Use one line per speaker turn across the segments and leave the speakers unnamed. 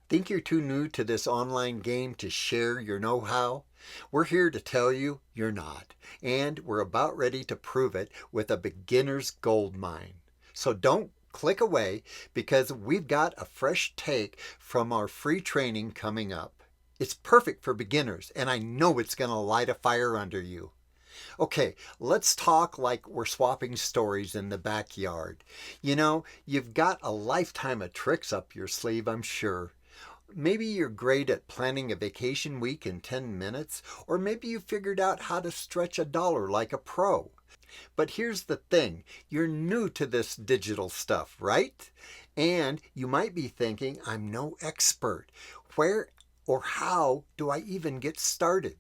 Think you're too new to this online game to share your know-how? We're here to tell you you're not, and we're about ready to prove it with a beginner's gold mine. So don't click away because we've got a fresh take from our free training coming up. It's perfect for beginners, and I know it's going to light a fire under you. Okay, let's talk like we're swapping stories in the backyard. You've got a lifetime of tricks up your sleeve, I'm sure. Maybe you're great at planning a vacation week in 10 minutes, or maybe you figured out how to stretch a dollar like a pro. But here's the thing, you're new to this digital stuff, right? And you might be thinking, I'm no expert. Where or how do I even get started?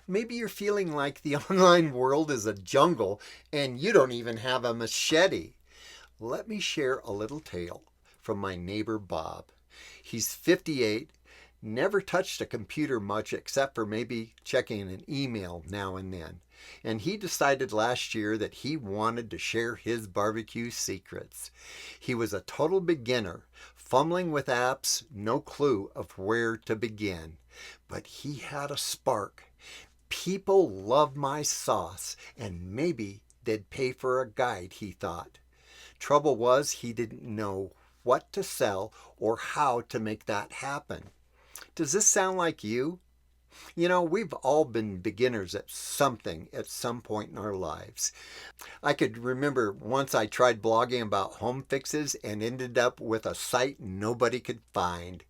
Maybe you're feeling like the online world is a jungle and you don't even have a machete. Let me share a little tale from my neighbor Bob. He's 58, never touched a computer much except for maybe checking an email now and then. And he decided last year that he wanted to share his barbecue secrets. He was a total beginner, fumbling with apps, no clue of where to begin. But he had a spark. People love my sauce, and maybe they'd pay for a guide, he thought. Trouble was, he didn't know what to sell or how to make that happen. Does this sound like you? We've all been beginners at something at some point in our lives. I could remember once I tried blogging about home fixes and ended up with a site nobody could find.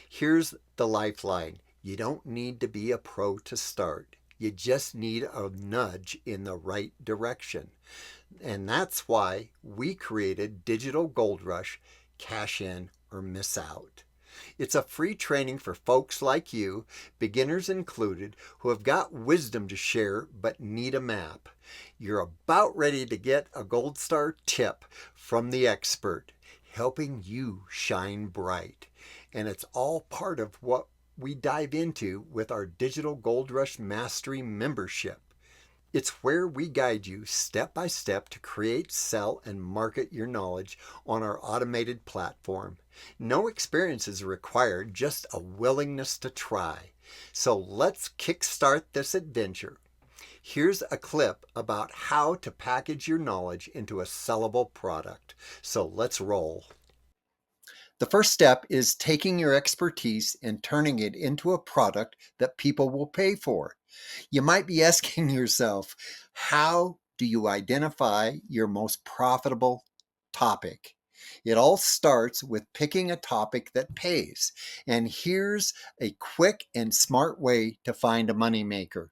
Here's the lifeline. You don't need to be a pro to start. You just need a nudge in the right direction. And that's why we created Digital Gold Rush, Cash In or Miss Out. It's a free training for folks like you, beginners included, who have got wisdom to share but need a map. You're about ready to get a gold star tip from the expert, helping you shine bright. And it's all part of what we dive into with our Digital Gold Rush Mastery membership. It's where we guide you step by step to create, sell, and market your knowledge on our automated platform. No experience is required, just a willingness to try. So let's kickstart this adventure. Here's a clip about how to package your knowledge into a sellable product. So let's roll. The first step is taking your expertise and turning it into a product that people will pay for. You might be asking yourself, how do you identify your most profitable topic? It all starts with picking a topic that pays. And here's a quick and smart way to find a moneymaker.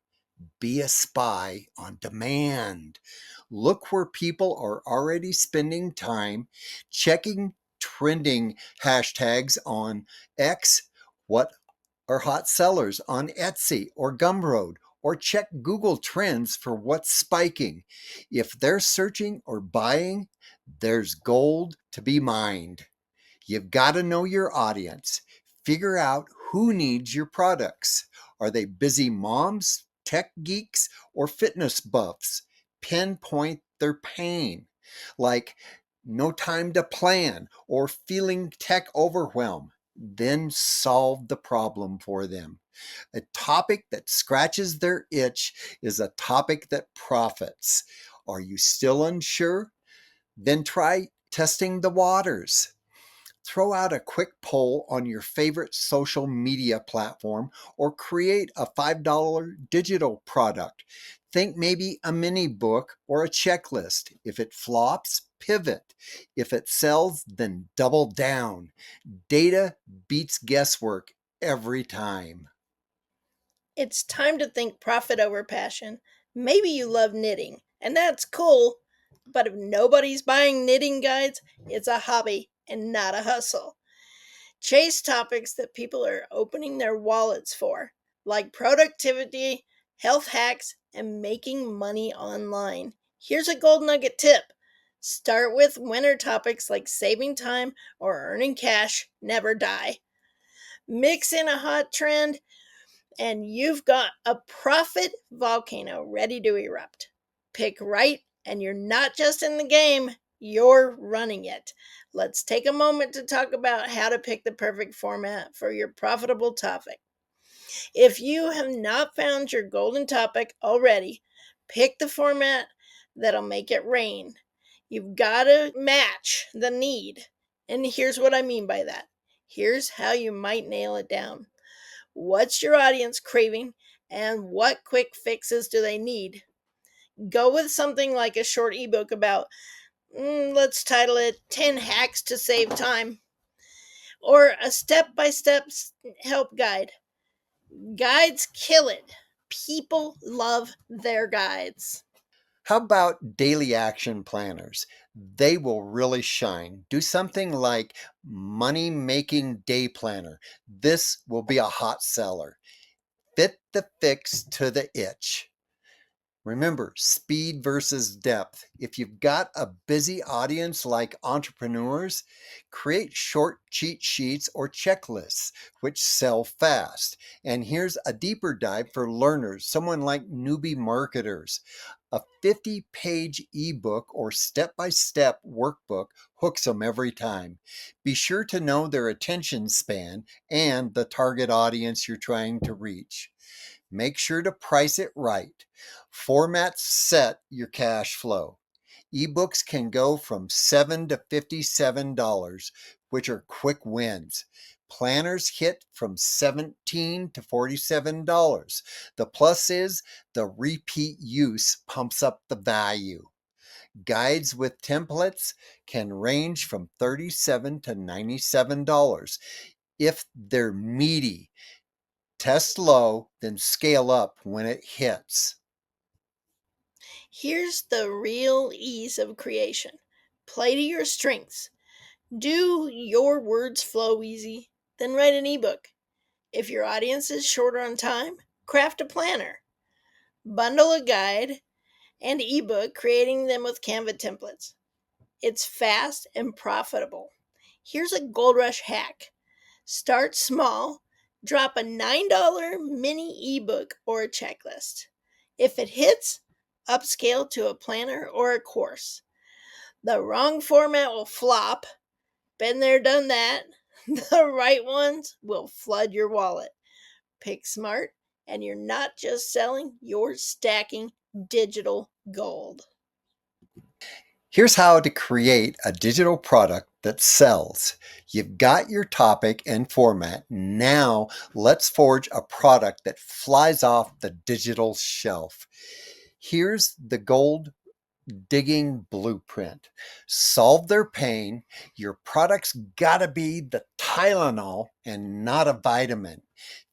Be a spy on demand. Look where people are already spending time checking trending hashtags on X. What are hot sellers on Etsy or Gumroad? Or check Google Trends for what's spiking. If they're searching or buying, there's gold to be mined. You've got to know your audience. Figure out who needs your products. Are they busy moms, tech geeks, or fitness buffs? Pinpoint their pain, like no time to plan or feeling tech overwhelm. Then solve the problem for them. A topic that scratches their itch is a topic that profits. Are you still unsure? Then try testing the waters. Throw out a quick poll on your favorite social media platform or create a $5 digital product. Think maybe a mini book or a checklist. If it flops, pivot. If it sells, then double down. Data beats guesswork every time.
It's time to think profit over passion. Maybe you love knitting, and that's cool, but if nobody's buying knitting guides, it's a hobby and not a hustle. Chase topics that people are opening their wallets for, like productivity, health hacks, and making money online. Here's a gold nugget tip. Start with winner topics like saving time or earning cash, never die. Mix in a hot trend and you've got a profit volcano ready to erupt. Pick right, and you're not just in the game, You're running it. Let's take a moment to talk about how to pick the perfect format for your profitable topic. If you have not found your golden topic already, pick the format that'll make it rain. You've got to match the need. And here's what I mean by that. Here's how you might nail it down. What's your audience craving, and what quick fixes do they need? Go with something like a short ebook about, let's title it 10 Hacks to Save Time, or a step by step help guide. Guides kill it. People love their guides.
How about daily action planners? They will really shine. Do something like money making day planner. This will be a hot seller. Fit the fix to the itch. Remember, speed versus depth. If you've got a busy audience like entrepreneurs, create short cheat sheets or checklists which sell fast. And here's a deeper dive for learners, someone like newbie marketers. A 50-page ebook or step-by-step workbook hooks them every time. Be sure to know their attention span and the target audience you're trying to reach. Make sure to price it right. Formats set your cash flow. Ebooks can go from $7 to $57, which are quick wins. Planners hit from $17 to $47. The plus is the repeat use pumps up the value. Guides with templates can range from $37 to $97 if they're meaty. Test low, then scale up when it hits.
Here's the real ease of creation. Play to your strengths. Do your words flow easy? Then write an ebook. If your audience is shorter on time, craft a planner. Bundle a guide and ebook, creating them with Canva templates. It's fast and profitable. Here's a gold rush hack. Start small, drop a $9 mini ebook or a checklist. If it hits, upscale to a planner or a course. The wrong format will flop. Been there, done that. The right ones will flood your wallet. Pick smart, and you're not just selling, you're stacking digital gold.
Here's how to create a digital product that sells. You've got your topic and format. Now let's forge a product that flies off the digital shelf. Here's the gold digging blueprint. Solve their pain. Your product's gotta be the Tylenol and not a vitamin.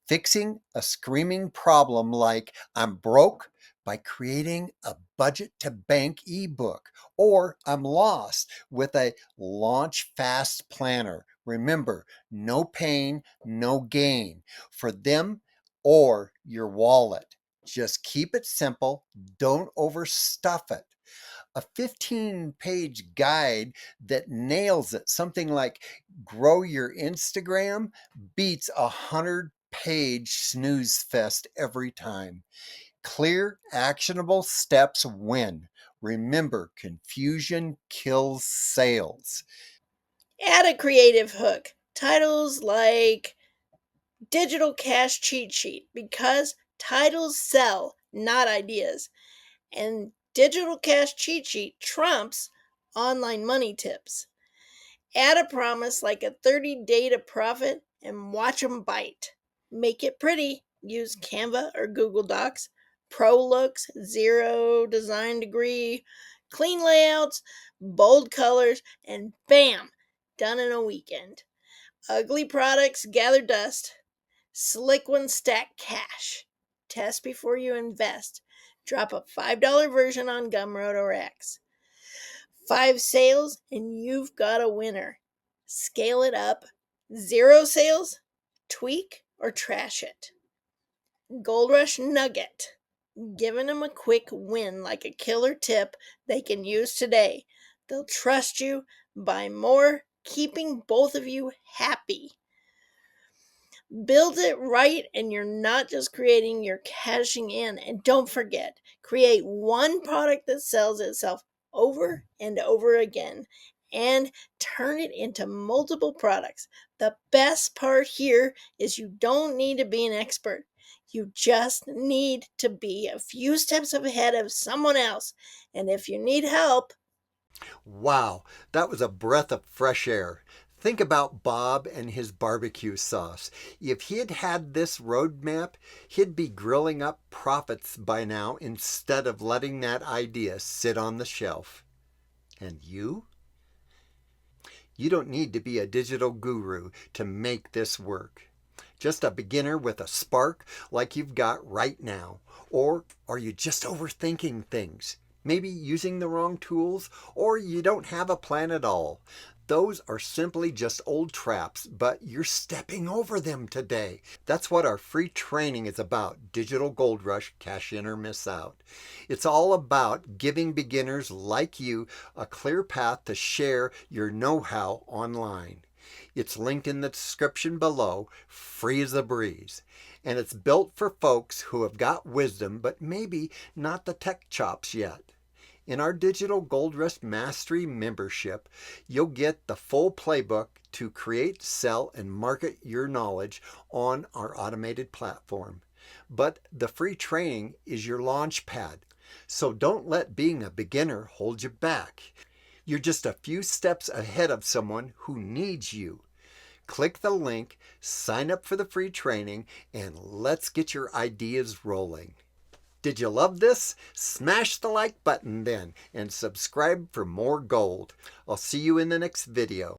Fixing a screaming problem like I'm broke by creating a budget to bank ebook, or I'm lost with a launch fast planner. Remember, no pain, no gain for them or your wallet. Just keep it simple, don't overstuff it. A 15-page guide that nails it, something like grow your Instagram, beats 100-page snooze fest every time. Clear, actionable steps win. Remember, confusion kills sales.
Add a creative hook. Titles like Digital Cash Cheat Sheet, because titles sell, not ideas. And Digital Cash Cheat Sheet trumps online money tips. Add a promise like a 30-day to profit and watch them bite. Make it pretty. Use Canva or Google Docs. Pro looks, zero design degree, clean layouts, bold colors, and bam, done in a weekend. Ugly products gather dust. Slick ones stack cash. Test before you invest. Drop a $5 version on Gumroad or X. 5 sales and you've got a winner. Scale it up. 0 sales, tweak or trash it. Gold Rush Nugget. Giving them a quick win like a killer tip they can use today. They'll trust you, buy more, keeping both of you happy. Build it right, and you're not just creating, you're cashing in. And don't forget, create one product that sells itself over and over again and turn it into multiple products. The best part here is you don't need to be an expert. You just need to be a few steps ahead of someone else. And if you need help,
Wow, that was a breath of fresh air. Think about Bob and his barbecue sauce. If he had had this roadmap, he'd be grilling up profits by now instead of letting that idea sit on the shelf. And you? You don't need to be a digital guru to make this work. Just a beginner with a spark like you've got right now. Or are you just overthinking things? Maybe using the wrong tools, or you don't have a plan at all. Those are simply just old traps, but you're stepping over them today. That's what our free training is about, Digital Gold Rush, Cash In or Miss Out. It's all about giving beginners like you a clear path to share your know-how online. It's linked in the description below, free as a breeze. And it's built for folks who have got wisdom, but maybe not the tech chops yet. In our Digital Gold Rush Mastery membership, you'll get the full playbook to create, sell, and market your knowledge on our automated platform. But the free training is your launch pad. So don't let being a beginner hold you back. You're just a few steps ahead of someone who needs you. Click the link, sign up for the free training, and let's get your ideas rolling. Did you love this? Smash the like button then and subscribe for more gold. I'll see you in the next video.